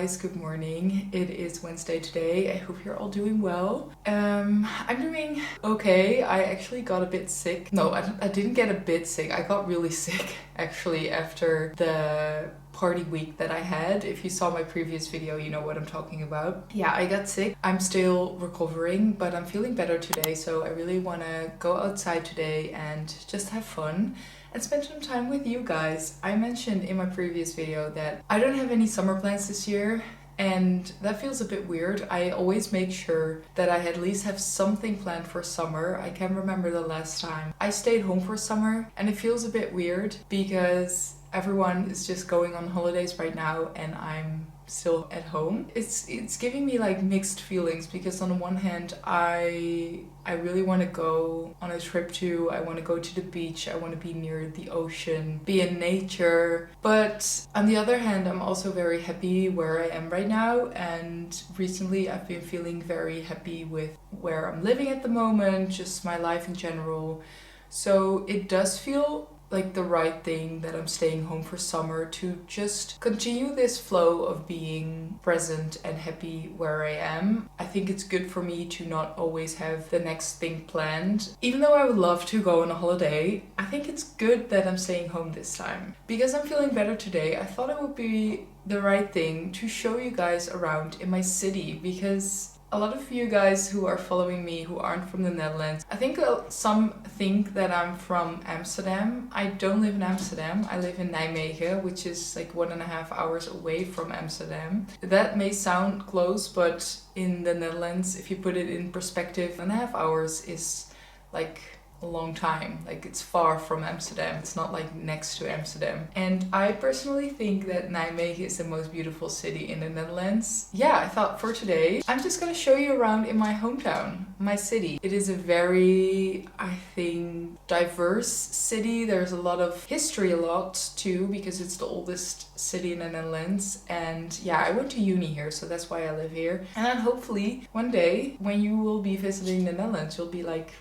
guys, good morning. It is Wednesday today. I hope you're all doing well. I'm doing okay. I actually got a bit sick. No, I didn't get a bit sick. I got really sick actually after the party week that I had. If you saw my previous video, you know what I'm talking about. Yeah, I got sick. I'm still recovering, but I'm feeling better today. So I really want to go outside today and just have fun and spend some time with you guys. I mentioned in my previous video that I don't have any summer plans this year, and that feels a bit weird. I always make sure that I at least have something planned for summer. I can't remember the last time I stayed home for summer, and it feels a bit weird because everyone is just going on holidays right now and I'm still at home. It's giving me like mixed feelings because on the one hand I really want to go on a trip too. I want to go to the beach. I want to be near the ocean, be in nature. But on the other hand, I'm also very happy where I am right now. And recently I've been feeling very happy with where I'm living at the moment, just my life in general. So it does feel like the right thing that I'm staying home for summer to just continue this flow of being present and happy where I am. I think it's good for me to not always have the next thing planned. Even though I would love to go on a holiday, I think it's good that I'm staying home this time. Because I'm feeling better today, I thought it would be the right thing to show you guys around in my city, because a lot of you guys who are following me who aren't from the Netherlands, I think some think that I'm from Amsterdam. I don't live in Amsterdam. I live in Nijmegen, which is like 1.5 hours away from Amsterdam. That may sound close, but in the Netherlands, if you put it in perspective, 1.5 hours is like a long time. Like, it's far from Amsterdam. It's not like next to Amsterdam. And I personally think that Nijmegen is the most beautiful city in the Netherlands. Yeah, I thought for today, I'm just gonna show you around in my hometown, my city. It is a very, I think, diverse city. There's a lot of history, a lot too, because it's the oldest city in the Netherlands. And yeah, I went to uni here, so that's why I live here. And then hopefully one day when you will be visiting the Netherlands, you'll be like,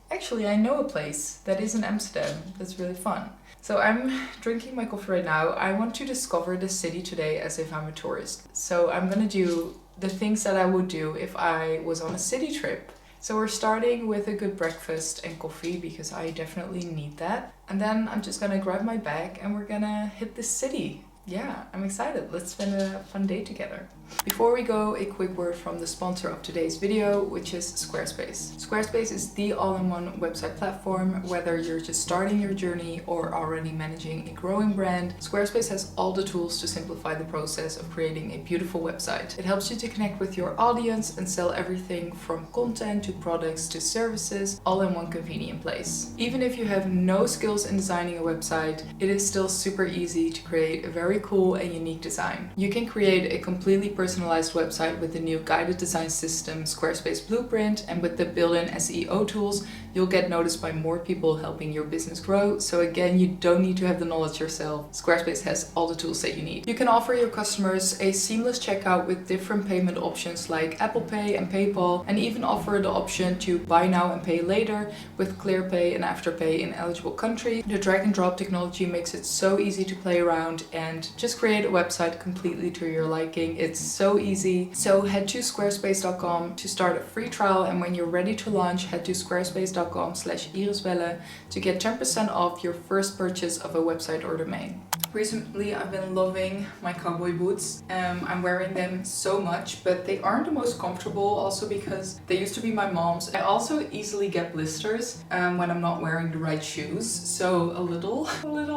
actually, I know a place that is in Amsterdam that's really fun. So I'm drinking my coffee right now. I want to discover the city today as if I'm a tourist. So I'm gonna do the things that I would do if I was on a city trip. So we're starting with a good breakfast and coffee because I definitely need that. And then I'm just gonna grab my bag and we're gonna hit the city. Yeah, I'm excited. Let's spend a fun day together. Before we go, a quick word from the sponsor of today's video, which is Squarespace. Squarespace is the all-in-one website platform. Whether you're just starting your journey or already managing a growing brand, Squarespace has all the tools to simplify the process of creating a beautiful website. It helps you to connect with your audience and sell everything from content to products to services, all in one convenient place. Even if you have no skills in designing a website, it is still super easy to create a very cool and unique design. You can create a completely personalized website with the new guided design system Squarespace Blueprint, and with the built-in SEO tools, you'll get noticed by more people helping your business grow. So again, you don't need to have the knowledge yourself. Squarespace has all the tools that you need. You can offer your customers a seamless checkout with different payment options like Apple Pay and PayPal, and even offer the option to buy now and pay later with ClearPay and Afterpay in eligible countries. The drag and drop technology makes it so easy to play around and just create a website completely to your liking. It's so easy. So head to squarespace.com to start a free trial, and when you're ready to launch, head to squarespace.com/iriswellen to get 10% off your first purchase of a website or domain. Recently, I've been loving my cowboy boots. I'm wearing them so much, but they aren't the most comfortable, also because they used to be my mom's. I also easily get blisters when I'm not wearing the right shoes. So a little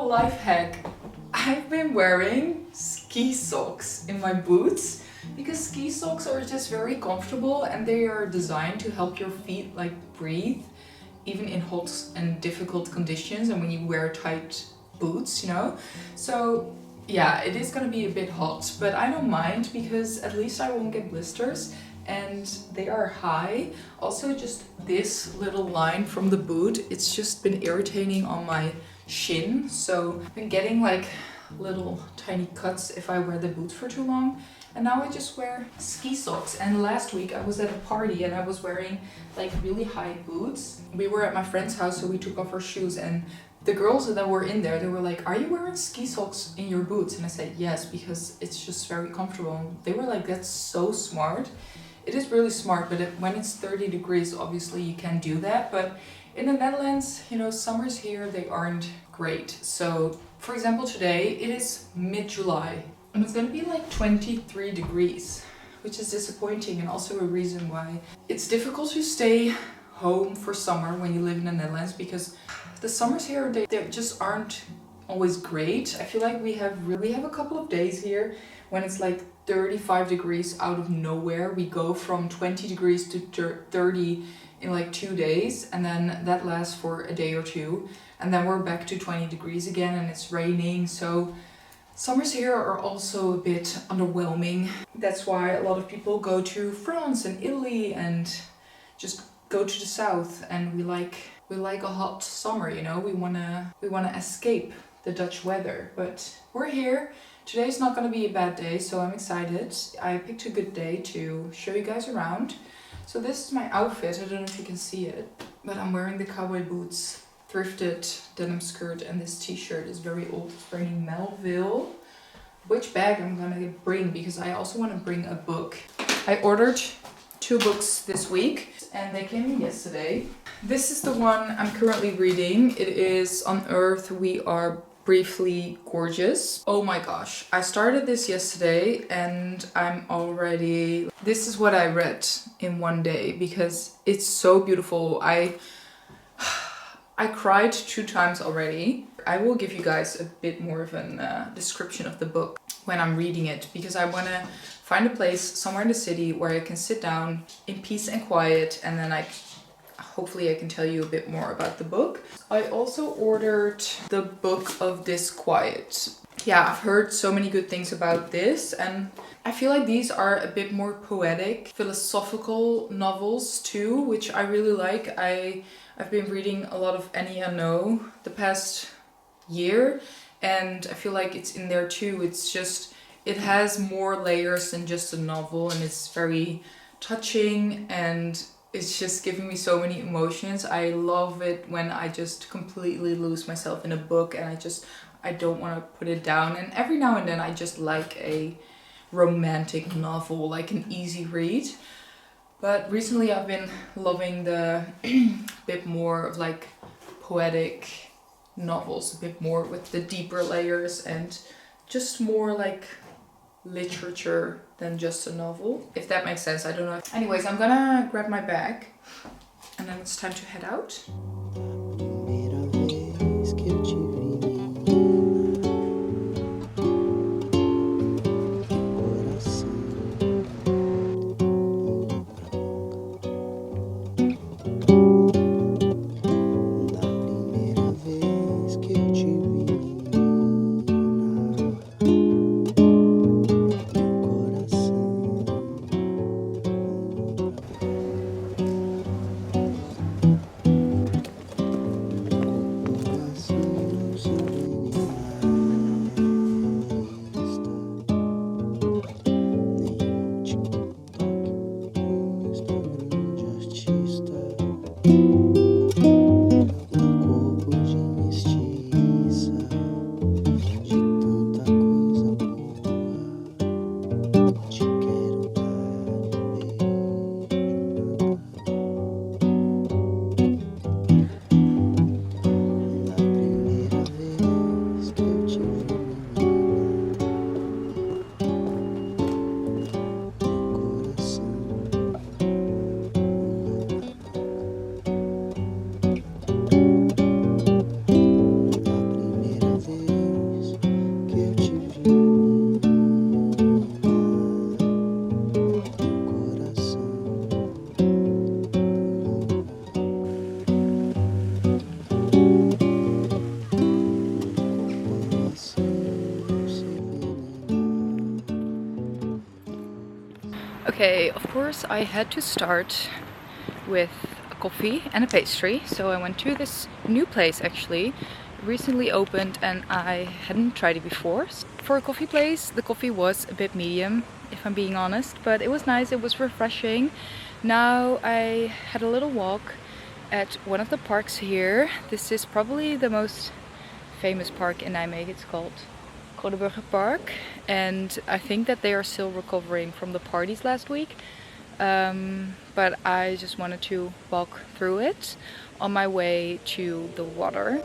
life hack. I've been wearing ski socks in my boots because ski socks are just very comfortable and they are designed to help your feet like breathe even in hot and difficult conditions and when you wear tight boots, you know. So yeah, it is gonna be a bit hot, but I don't mind because at least I won't get blisters and they are high. Also, just this little line from the boot, it's just been irritating on my shin, so I've been getting like little tiny cuts if I wear the boots for too long. And now I just wear ski socks. And last week I was at a party and I was wearing like really high boots. We were at my friend's house, so we took off our shoes and The girls that were in there, they were like, are you wearing ski socks in your boots? And I said, yes, because it's just very comfortable. And they were like, that's so smart. It is really smart, but when it's 30 degrees, obviously you can do that. But in the Netherlands, you know, summers here, they aren't great. So, for example, today, it is mid-July, and it's gonna be like 23 degrees, which is disappointing, and also a reason why it's difficult to stay home for summer when you live in the Netherlands, because the summers here, they just aren't always great. I feel like we have a couple of days here when it's like 35 degrees out of nowhere. We go from 20 degrees to 30 in like 2 days, and then that lasts for a day or two, and then we're back to 20 degrees again, and it's raining. So summers here are also a bit underwhelming. That's why a lot of people go to France and Italy and just go to the south, and we like a hot summer, you know. We wanna escape the Dutch weather, but we're here. Today's not gonna be a bad day, so I'm excited. I picked a good day to show you guys around. So this is my outfit. I don't know if you can see it, but I'm wearing the cowboy boots, thrifted denim skirt, and this t-shirt is very old. It's very Melville. Which bag I'm gonna bring, because I also want to bring a book. I ordered 2 books this week and they came in yesterday. This is the one I'm currently reading. It is On Earth We Are Briefly Gorgeous. Oh my gosh, I started this yesterday and I'm already... This is what I read in one day because it's so beautiful. I cried 2 times already. I will give you guys a bit more of a description of the book when I'm reading it, because I want to find a place somewhere in the city where I can sit down in peace and quiet, and then hopefully I can tell you a bit more about the book. I also ordered the Book of Disquiet. Yeah, I've heard so many good things about this, and I feel like these are a bit more poetic, philosophical novels too, which I really like. I've been reading a lot of Annie Ernaux the past year, and I feel like it's in there too. It's just, it has more layers than just a novel, and it's very touching, and it's just giving me so many emotions. I love it when I just completely lose myself in a book and I don't want to put it down. And every now and then I just like a romantic novel, like an easy read. But recently I've been loving the bit more of like poetic novels, a bit more with the deeper layers and just more like literature than just a novel, if that makes sense. I don't know. Anyways, I'm gonna grab my bag and then it's time to head out. Okay, of course I had to start with a coffee and a pastry, so I went to this new place actually, recently opened, and I hadn't tried it before. For a coffee place, the coffee was a bit medium, if I'm being honest, but it was nice, it was refreshing. Now I had a little walk at one of the parks here. This is probably the most famous park in Nijmegen. It's called Grodeburger Park, and I think that they are still recovering from the parties last week. But I just wanted to walk through it on my way to the water.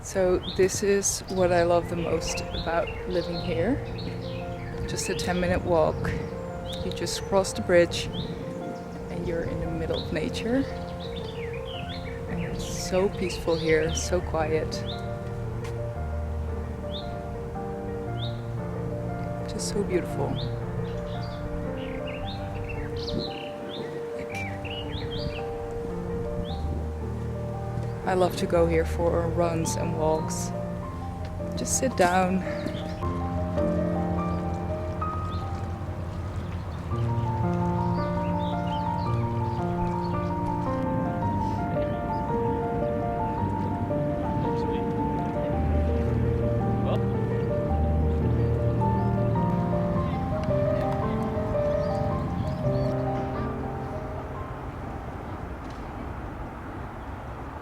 So this is what I love the most about living here. Just a 10-minute walk. You just cross the bridge and you're in the middle of nature. And it's so peaceful here, so quiet. Just so beautiful. I love to go here for runs and walks. Just sit down.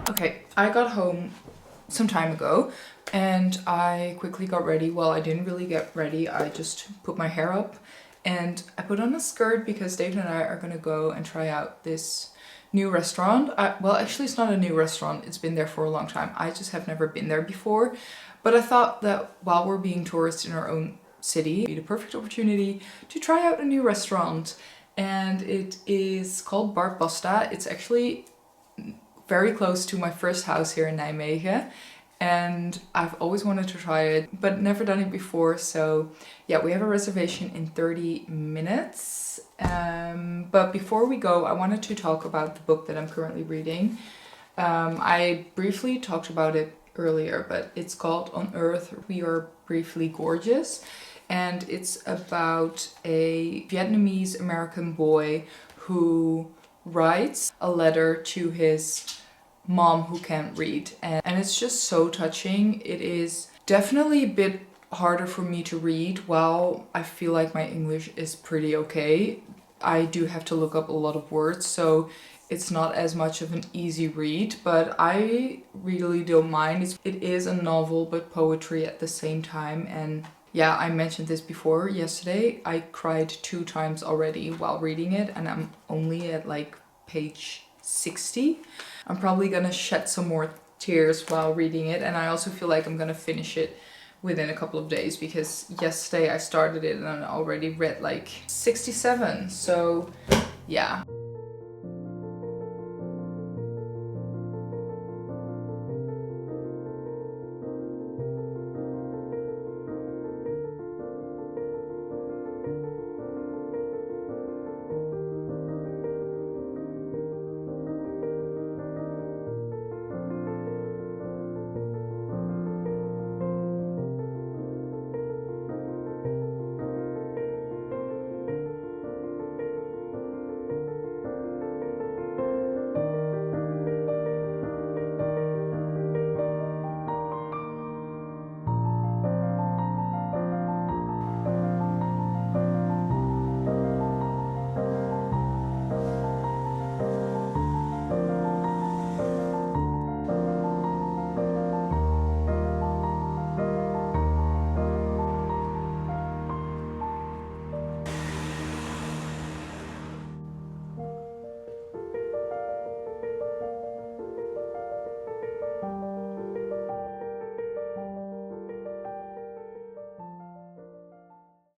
Okay, I got home some time ago and I quickly got ready. Well, I didn't really get ready. I just put my hair up and I put on a skirt because David and I are gonna go and try out this new restaurant. Well, actually it's not a new restaurant. It's been there for a long time. I just have never been there before. But I thought that while we're being tourists in our own city, it'd be the perfect opportunity to try out a new restaurant. And it is called Bar Pasta. It's actually very close to my first house here in Nijmegen, and I've always wanted to try it but never done it before. So yeah, we have a reservation in 30 minutes. But before we go, I wanted to talk about the book that I'm currently reading. I briefly talked about it earlier, but it's called On Earth We Are Briefly Gorgeous, and it's about a Vietnamese American boy who writes a letter to his mom who can't read, and it's just so touching. It is definitely a bit harder for me to read. While I feel like my English is pretty okay, I do have to look up a lot of words, so it's not as much of an easy read, but I really don't mind. It is a novel but poetry at the same time. And yeah, I mentioned this before yesterday. I cried 2 times already while reading it, and I'm only at like page 60. I'm probably gonna shed some more tears while reading it, and I also feel like I'm gonna finish it within a couple of days because yesterday I started it and I already read like 67. So yeah.